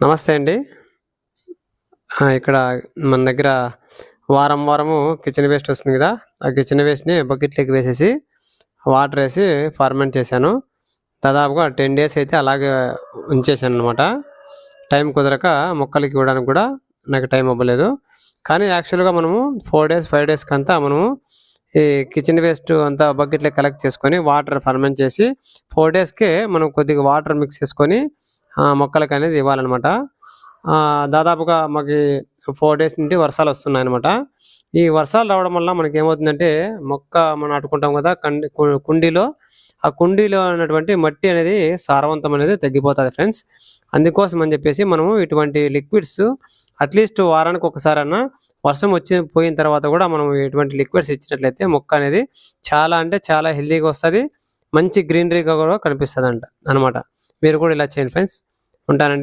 నమస్తే అండి. ఇక్కడ మన దగ్గర వారము కిచెన్ వేస్ట్ వస్తుంది గదా! ఆ కిచెన్ వేస్ట్‌ని బకెట్‌లోకి వేసేసి, వాటరేసి ఫర్మెంట్ చేశాను. దాదాపుగా 10 డేస్ అయితే అలాగే ఉంచేశాననమాట. టైం కుదరక మొక్కలకి ఇవ్వడానికి కూడా నాకు టైం అవ్వలేదు. కానీ యాక్చువల్‌గా మనము 4 డేస్, 5 డేస్‌కంతా మనము ఈ కిచెన్ వేస్ట్ అంతా బకెట్‌లో కలెక్ట్ చేసుకొని, వాటర్ ఫర్మెంట్ చేసి 4 డేస్‌కే మనం కొద్దిగా వాటర్ మిక్స్ చేసుకొని మొక్కలకనేది ఇవ్వాలనమాట. దాదాపుగా మాకి 4 డేస్ నుండి వర్షాలొస్తున్నాయనమాట. ఈ వర్షాలు రావడం వల్ల మనకేమవుతుందంటే, మొక్క మనం నాటుకుంటాం గదా! కుండీలో, ఆ కుండీలో ఉన్నటువంటి మట్టి అనేది సారవంతం అనేది తగ్గిపోతది ఫ్రెండ్స్. అందుకోసం అని జెప్పేసి మనము ఇటువంటి లిక్విడ్స్ అట్‌లీస్ట్ వారానికి ఒకసారన్నా వర్షం పోయిన తర్వాత గూడా మనం ఇటువంటి లిక్విడ్స్ ఇచ్చినట్లయితే మొక్క అనేది చాలా అంటే చాలా హెల్తీగా వస్తది. మంచి గ్రీనరీగా గూడా కనిపిస్తదంట అనమాట. మీరు కూడా ఇలా చేయండి ఫ్రెండ్స్. ఉంటానండి.